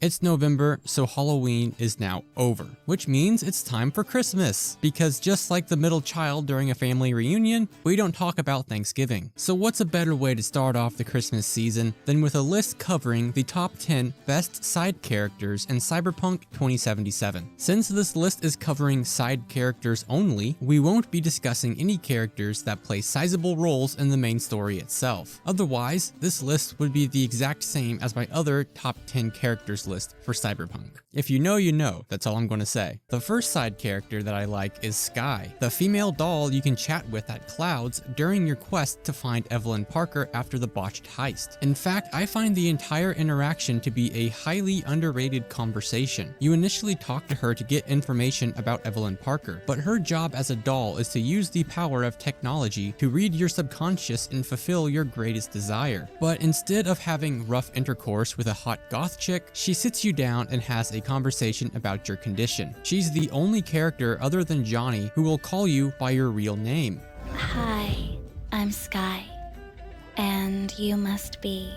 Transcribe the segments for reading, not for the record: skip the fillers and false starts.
It's November, so Halloween is now over, which means it's time for Christmas. Because just like the middle child during a family reunion, we don't talk about Thanksgiving. So what's a better way to start off the Christmas season than with a list covering the top 10 best side characters in Cyberpunk 2077. Since this list is covering side characters only, we won't be discussing any characters that play sizable roles in the main story itself. Otherwise, this list would be the exact same as my other top 10 characters list for Cyberpunk. If you know, that's all I'm going to say. The first side character that I like is Skye, the female doll you can chat with at Clouds during your quest to find Evelyn Parker after the botched heist. In fact, I find the entire interaction to be a highly underrated conversation. You initially talk to her to get information about Evelyn Parker, but her job as a doll is to use the power of technology to read your subconscious and fulfill your greatest desire. But instead of having rough intercourse with a hot goth chick, she sits you down and has a conversation about your condition. She's the only character other than Johnny who will call you by your real name. Hi, I'm Skye, and you must be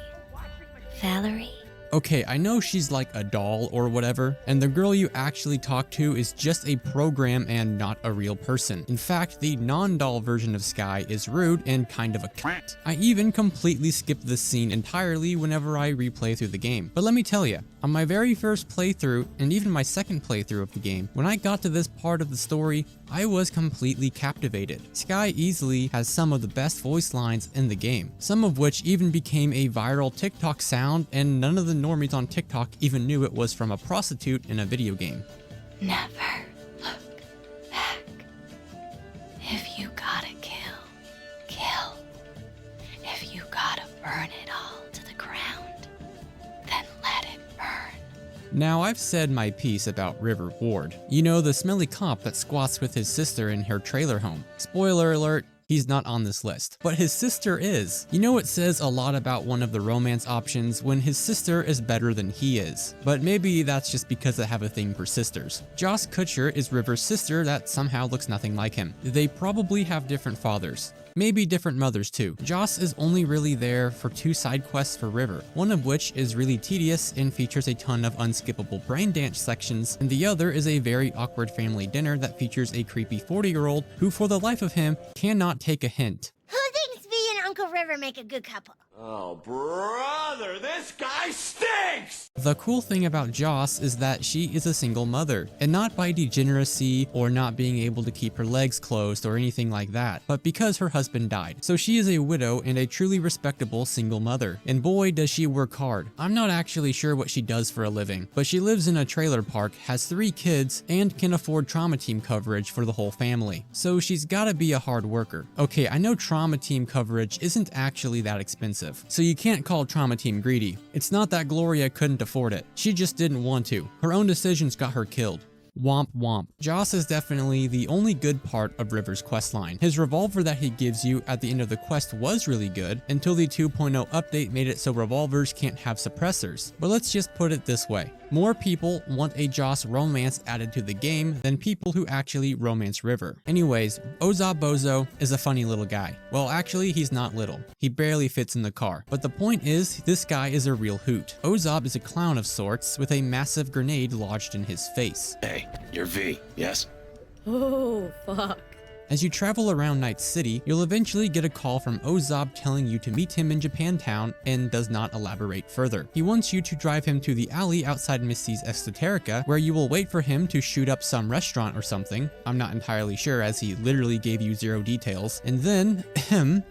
Valerie? Okay, I know she's like a doll or whatever, and the girl you actually talk to is just a program and not a real person. In fact, the non-doll version of Skye is rude and kind of a cunt. I even completely skipped this scene entirely whenever I replay through the game. But let me tell you, on my very first playthrough, and even my second playthrough of the game, when I got to this part of the story, I was completely captivated. Skye easily has some of the best voice lines in the game, some of which even became a viral TikTok sound, and none of the normies on TikTok even knew it was from a prostitute in a video game. Never look back. If you gotta kill, kill. If you gotta burn it all to the ground, then let it burn. Now, I've said my piece about River Ward. You know, the smelly cop that squats with his sister in her trailer home. Spoiler alert, he's not on this list, but his sister is. You know, it says a lot about one of the romance options when his sister is better than he is, but maybe that's just because I have a thing for sisters. Joss Kutcher is River's sister that somehow looks nothing like him. They probably have different fathers. Maybe different mothers too. Joss is only really there for 2 side quests for River, one of which is really tedious and features a ton of unskippable brain dance sections, and the other is a very awkward family dinner that features a creepy 40-year-old who for the life of him cannot take a hint. Who thinks me and Uncle River make a good couple? Oh, brother, this guy stinks! The cool thing about Joss is that she is a single mother, and not by degeneracy or not being able to keep her legs closed or anything like that, but because her husband died. So she is a widow and a truly respectable single mother. And boy, does she work hard. I'm not actually sure what she does for a living, but she lives in a trailer park, has 3 kids, and can afford trauma team coverage for the whole family. So she's gotta be a hard worker. Okay, I know trauma team coverage isn't actually that expensive, so you can't call trauma team greedy. It's not that Gloria couldn't afford it. She just didn't want to. Her own decisions got her killed. Womp womp. Joss is definitely the only good part of River's questline. His revolver that he gives you at the end of the quest was really good, until the 2.0 update made it so revolvers can't have suppressors. But let's just put it this way. More people want a Joss romance added to the game than people who actually romance River. Anyways, Ozab Bozo is a funny little guy. Well, actually, he's not little. He barely fits in the car. But the point is, this guy is a real hoot. Ozab is a clown of sorts with a massive grenade lodged in his face. Hey, you're V, yes? Oh, fuck. As you travel around Night City, you'll eventually get a call from Ozab telling you to meet him in Japantown and does not elaborate further. He wants you to drive him to the alley outside Misty's Exoterica, where you will wait for him to shoot up some restaurant or something. I'm not entirely sure, as he literally gave you 0 details. And then,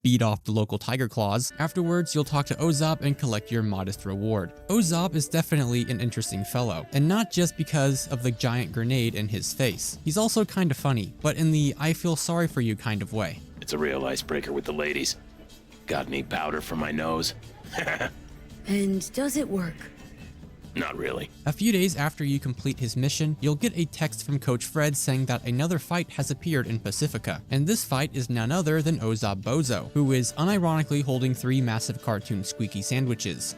beat off the local tiger claws. Afterwards, you'll talk to Ozab and collect your modest reward. Ozab is definitely an interesting fellow, and not just because of the giant grenade in his face. He's also kind of funny, but in the I feel sorry for you kind of way. It's a real icebreaker with the ladies. Got any powder for my nose? And does it work? Not really. A few days after you complete his mission, you'll get a text from Coach Fred saying that another fight has appeared in Pacifica, and this fight is none other than Ozab Bozo, who is unironically holding 3 massive cartoon squeaky sandwiches.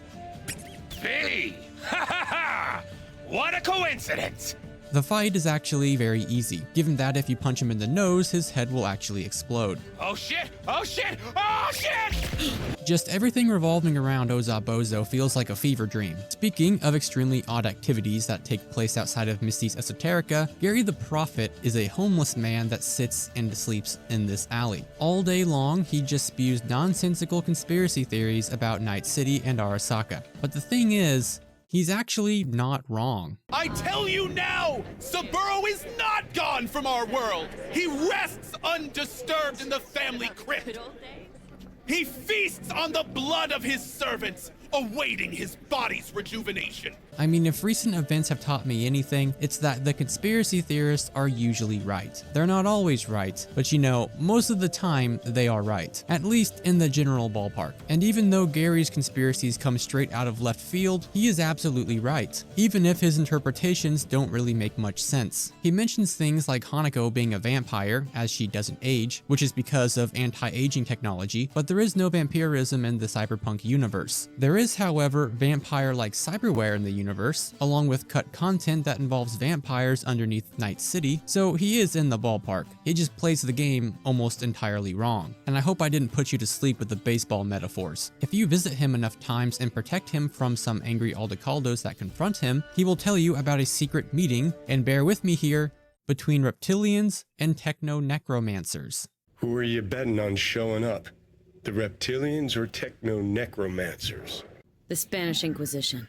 V! Ha ha ha! What a coincidence! The fight is actually very easy, given that if you punch him in the nose, his head will actually explode. Oh shit! Oh shit! Oh shit! Just everything revolving around Ozabozo feels like a fever dream. Speaking of extremely odd activities that take place outside of Misty's Esoterica, Gary the Prophet is a homeless man that sits and sleeps in this alley. All day long, he just spews nonsensical conspiracy theories about Night City and Arasaka. But the thing is, he's actually not wrong. I tell you now, Saburo is not gone from our world. He rests undisturbed in the family crypt. He feasts on the blood of his servants, awaiting his body's rejuvenation. I mean, if recent events have taught me anything, it's that the conspiracy theorists are usually right. They're not always right, but you know, most of the time, they are right. At least in the general ballpark. And even though Gary's conspiracies come straight out of left field, he is absolutely right, even if his interpretations don't really make much sense. He mentions things like Hanako being a vampire, as she doesn't age, which is because of anti-aging technology, but there is no vampirism in the Cyberpunk universe. There is, however, vampire-like cyberware in the universe, along with cut content that involves vampires underneath Night City, so he is in the ballpark. He just plays the game almost entirely wrong. And I hope I didn't put you to sleep with the baseball metaphors. If you visit him enough times and protect him from some angry Aldecaldos that confront him, he will tell you about a secret meeting, and bear with me here, between reptilians and techno-necromancers. Who are you betting on showing up? The reptilians or techno-necromancers? The Spanish Inquisition.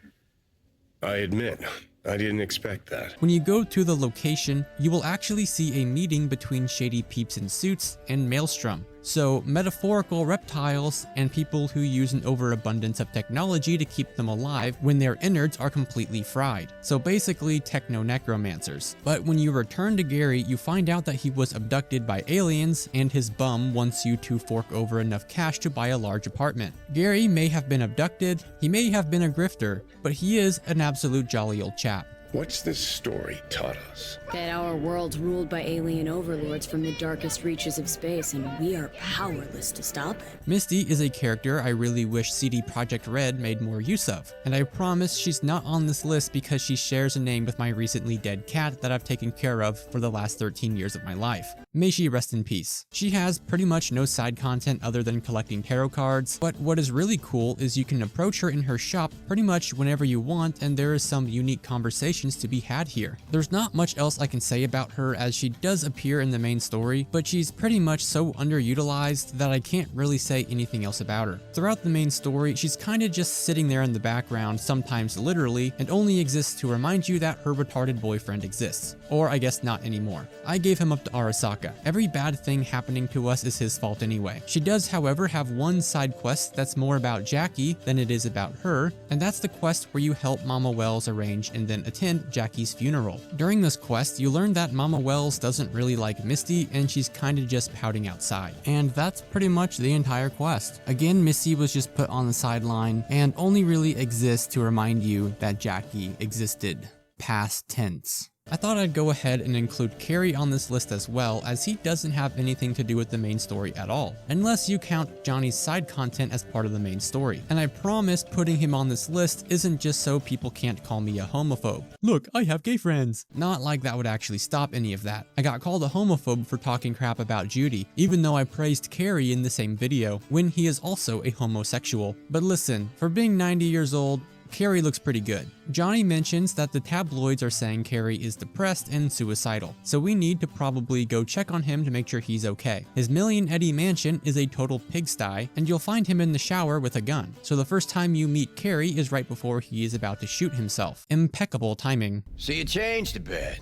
I admit, I didn't expect that. When you go to the location, you will actually see a meeting between shady peeps in suits and Maelstrom. So, metaphorical reptiles and people who use an overabundance of technology to keep them alive when their innards are completely fried. So basically, techno-necromancers. But when you return to Gary, you find out that he was abducted by aliens, and his bum wants you to fork over enough cash to buy a large apartment. Gary may have been abducted, he may have been a grifter, but he is an absolute jolly old chap. What's this story taught us? That our world's ruled by alien overlords from the darkest reaches of space, and we are powerless to stop it. Misty is a character I really wish CD Projekt Red made more use of, and I promise she's not on this list because she shares a name with my recently dead cat that I've taken care of for the last 13 years of my life. May she rest in peace. She has pretty much no side content other than collecting tarot cards, but what is really cool is you can approach her in her shop pretty much whenever you want, and there is some unique conversation to be had here. There's not much else I can say about her, as she does appear in the main story, but she's pretty much so underutilized that I can't really say anything else about her. Throughout the main story, she's kinda just sitting there in the background, sometimes literally, and only exists to remind you that her retarded boyfriend exists. Or I guess not anymore. I gave him up to Arasaka. Every bad thing happening to us is his fault anyway. She does, however, have one side quest that's more about Jackie than it is about her, and that's the quest where you help Mama Wells arrange and then attend Jackie's funeral. During this quest, you learn that Mama Wells doesn't really like Misty, and she's kinda just pouting outside. And that's pretty much the entire quest. Again, Misty was just put on the sideline, and only really exists to remind you that Jackie existed. Past tense. I thought I'd go ahead and include Carrie on this list as well, as he doesn't have anything to do with the main story at all, unless you count Johnny's side content as part of the main story. And I promise putting him on this list isn't just so people can't call me a homophobe. Look, I have gay friends. Not like that would actually stop any of that. I got called a homophobe for talking crap about Judy, even though I praised Carrie in the same video, when he is also a homosexual. But listen, for being 90 years old, Carrie looks pretty good. Johnny mentions that the tabloids are saying Carrie is depressed and suicidal, so we need to probably go check on him to make sure he's okay. His Million Eddie mansion is a total pigsty, and you'll find him in the shower with a gun, so the first time you meet Carrie is right before he is about to shoot himself. Impeccable timing. So you changed a bit.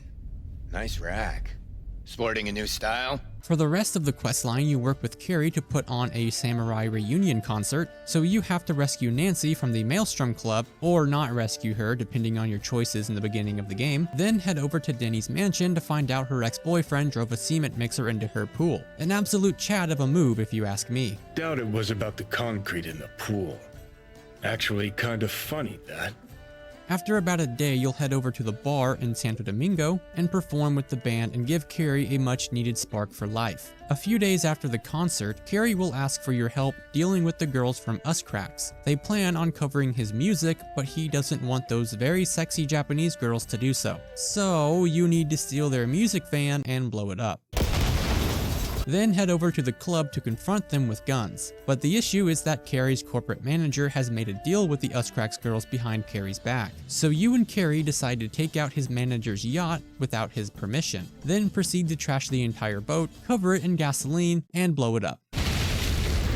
Nice rack. Sporting a new style? For the rest of the questline, you work with Carrie to put on a samurai reunion concert, so you have to rescue Nancy from the Maelstrom Club, or not rescue her depending on your choices in the beginning of the game, then head over to Denny's mansion to find out her ex-boyfriend drove a cement mixer into her pool. An absolute Chad of a move if you ask me. Doubt it was about the concrete in the pool. Actually, kind of funny, that. After about a day, you'll head over to the bar in Santo Domingo and perform with the band and give Carrie a much needed spark for life. A few days after the concert, Carrie will ask for your help dealing with the girls from Us Cracks. They plan on covering his music, but he doesn't want those very sexy Japanese girls to do so. So you need to steal their music van and blow it up. Then head over to the club to confront them with guns. But the issue is that Carrie's corporate manager has made a deal with the Us Cracks girls behind Carrie's back. So you and Carrie decide to take out his manager's yacht without his permission. Then proceed to trash the entire boat, cover it in gasoline, and blow it up.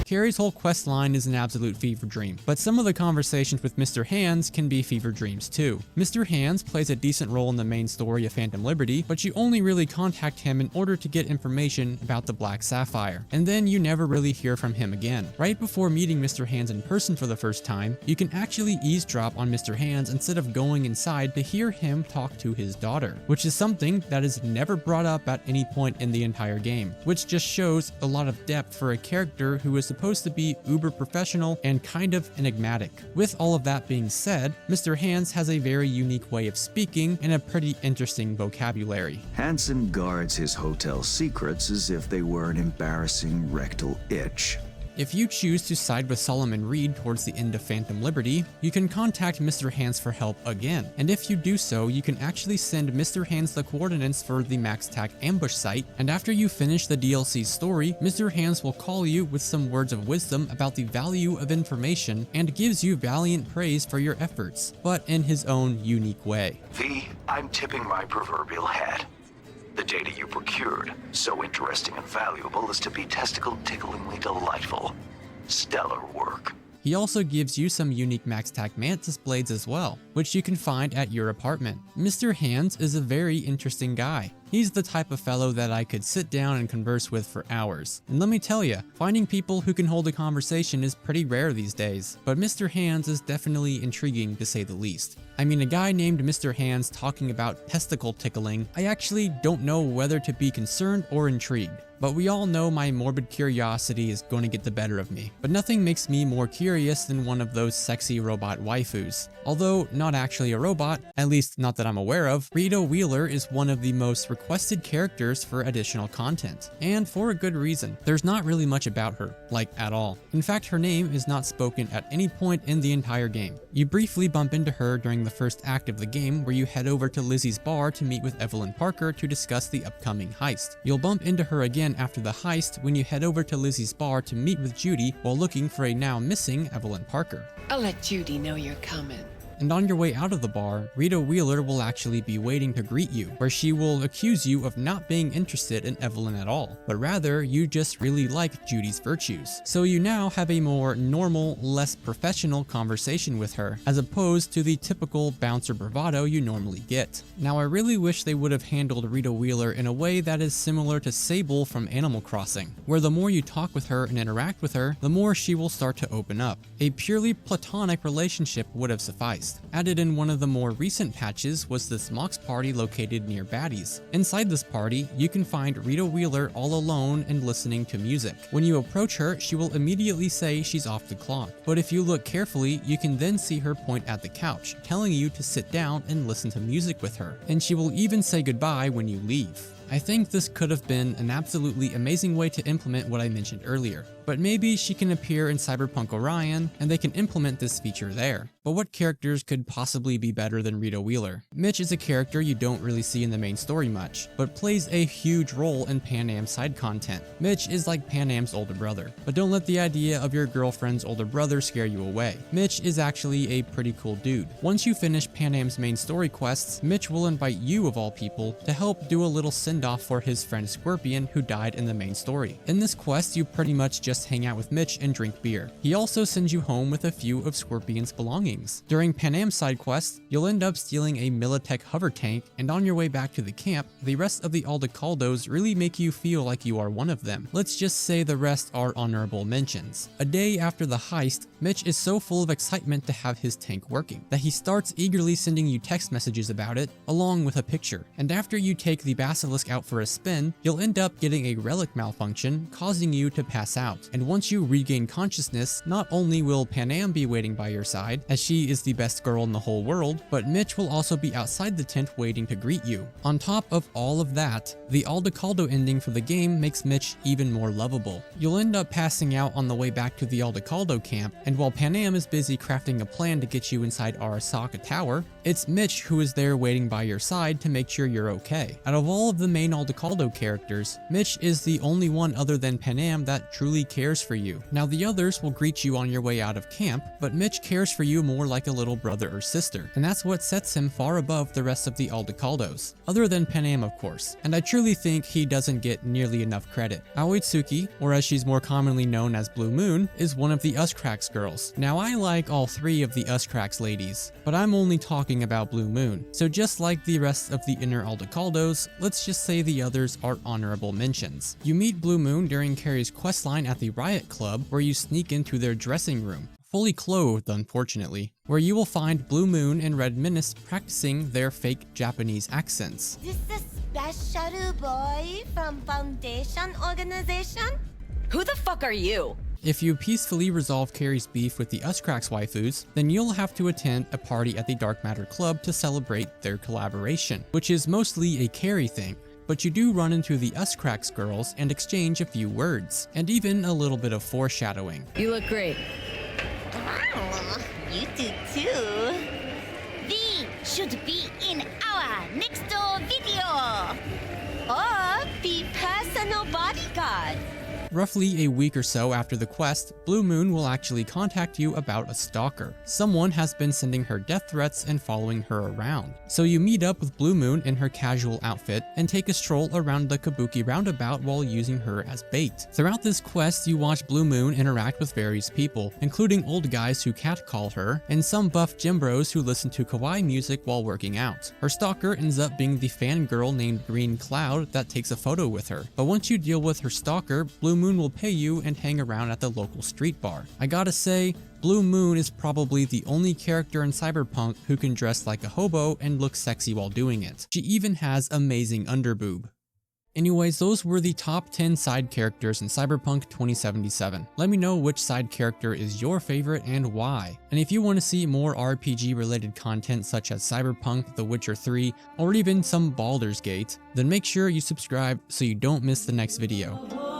Carrie's whole quest line is an absolute fever dream, but some of the conversations with Mr. Hands can be fever dreams too. Mr. Hands plays a decent role in the main story of Phantom Liberty, but you only really contact him in order to get information about the Black Sapphire, and then you never really hear from him again. Right before meeting Mr. Hands in person for the first time, you can actually eavesdrop on Mr. Hands instead of going inside to hear him talk to his daughter, which is something that is never brought up at any point in the entire game, which just shows a lot of depth for a character who is supposed to be uber professional and kind of enigmatic. With all of that being said, Mr. Hands has a very unique way of speaking and a pretty interesting vocabulary. Hansen guards his hotel secrets as if they were an embarrassing rectal itch. If you choose to side with Solomon Reed towards the end of Phantom Liberty, you can contact Mr. Hands for help again, and if you do so, you can actually send Mr. Hands the coordinates for the MaxTac ambush site, and after you finish the DLC's story, Mr. Hands will call you with some words of wisdom about the value of information and gives you valiant praise for your efforts, but in his own unique way. V, I'm tipping my proverbial hat. The data you procured, so interesting and valuable as to be testicle-ticklingly delightful. Stellar work. He also gives you some unique MaxTac Mantis blades as well, which you can find at your apartment. Mr. Hands is a very interesting guy. He's the type of fellow that I could sit down and converse with for hours. And let me tell you, finding people who can hold a conversation is pretty rare these days, but Mr. Hands is definitely intriguing to say the least. I mean, a guy named Mr. Hands talking about testicle tickling, I actually don't know whether to be concerned or intrigued. But we all know my morbid curiosity is going to get the better of me. But nothing makes me more curious than one of those sexy robot waifus. Although not actually a robot, at least not that I'm aware of, Rita Wheeler is one of the most requested characters for additional content. And for a good reason. There's not really much about her, like at all. In fact, her name is not spoken at any point in the entire game. You briefly bump into her during the first act of the game where you head over to Lizzie's bar to meet with Evelyn Parker to discuss the upcoming heist. You'll bump into her again after the heist when you head over to Lizzie's bar to meet with Judy while looking for a now missing Evelyn Parker. I'll let Judy know you're coming. And on your way out of the bar, Rita Wheeler will actually be waiting to greet you, where she will accuse you of not being interested in Evelyn at all, but rather you just really like Judy's virtues. So you now have a more normal, less professional conversation with her, as opposed to the typical bouncer bravado you normally get. Now I really wish they would have handled Rita Wheeler in a way that is similar to Sable from Animal Crossing, where the more you talk with her and interact with her, the more she will start to open up. A purely platonic relationship would have sufficed. Added in one of the more recent patches was this Mox party located near Baddies. Inside this party, you can find Rita Wheeler all alone and listening to music. When you approach her, she will immediately say she's off the clock. But if you look carefully, you can then see her point at the couch, telling you to sit down and listen to music with her. And she will even say goodbye when you leave. I think this could have been an absolutely amazing way to implement what I mentioned earlier. But maybe she can appear in Cyberpunk Orion, and they can implement this feature there. But what characters could possibly be better than Rita Wheeler? Mitch is a character you don't really see in the main story much, but plays a huge role in Pan Am's side content. Mitch is like Pan Am's older brother. But don't let the idea of your girlfriend's older brother scare you away. Mitch is actually a pretty cool dude. Once you finish Pan Am's main story quests, Mitch will invite you, of all people, to help do a little send-off for his friend Scorpion, who died in the main story. In this quest, you pretty much just hang out with Mitch and drink beer. He also sends you home with a few of Scorpion's belongings. During Pan Am's side quest, you'll end up stealing a Militech hover tank, and on your way back to the camp, the rest of the Aldecaldos really make you feel like you are one of them. Let's just say the rest are honorable mentions. A day after the heist, Mitch is so full of excitement to have his tank working that he starts eagerly sending you text messages about it, along with a picture. And after you take the Basilisk kiosk out for a spin, you'll end up getting a relic malfunction, causing you to pass out. And once you regain consciousness, not only will Panam be waiting by your side, as she is the best girl in the whole world, but Mitch will also be outside the tent waiting to greet you. On top of all of that, the Aldecaldo ending for the game makes Mitch even more lovable. You'll end up passing out on the way back to the Aldecaldo camp, and while Panam is busy crafting a plan to get you inside Arasaka Tower, it's Mitch who is there waiting by your side to make sure you're okay. Out of all of the main Aldecaldo characters, Mitch is the only one other than Panam that truly cares for you. Now the others will greet you on your way out of camp, but Mitch cares for you more like a little brother or sister, and that's what sets him far above the rest of the Aldecaldos, other than Panam of course, and I truly think he doesn't get nearly enough credit. Aoitsuki, or as she's more commonly known as Blue Moon, is one of the Uskrax girls. Now I like all three of the Uskrax ladies, but I'm only talking about Blue Moon, so just like the rest of the inner Aldecaldos, let's just say the others are honorable mentions. You meet Blue Moon during Carrie's questline at the Riot Club, where you sneak into their dressing room, fully clothed unfortunately, where you will find Blue Moon and Red Menace practicing their fake Japanese accents. This is a special boy from Foundation Organization? Who the fuck are you? If you peacefully resolve Carrie's beef with the Uskrax waifus, then you'll have to attend a party at the Dark Matter Club to celebrate their collaboration, which is mostly a Carrie thing. But you do run into the Uskrax girls and exchange a few words, and even a little bit of foreshadowing. You look great. Wow, you do too. We should be in our next video. Or be personal bodyguard. Roughly a week or so after the quest, Blue Moon will actually contact you about a stalker. Someone has been sending her death threats and following her around. So you meet up with Blue Moon in her casual outfit and take a stroll around the Kabuki roundabout while using her as bait. Throughout this quest, you watch Blue Moon interact with various people, including old guys who catcall her, and some buff gym bros who listen to kawaii music while working out. Her stalker ends up being the fangirl named Green Cloud that takes a photo with her. But once you deal with her stalker, Blue Moon will pay you and hang around at the local street bar. I gotta say, Blue Moon is probably the only character in Cyberpunk who can dress like a hobo and look sexy while doing it. She even has amazing underboob. Anyways, those were the top 10 side characters in Cyberpunk 2077. Let me know which side character is your favorite and why. And if you want to see more RPG related content such as Cyberpunk, The Witcher 3, or even some Baldur's Gate, then make sure you subscribe so you don't miss the next video.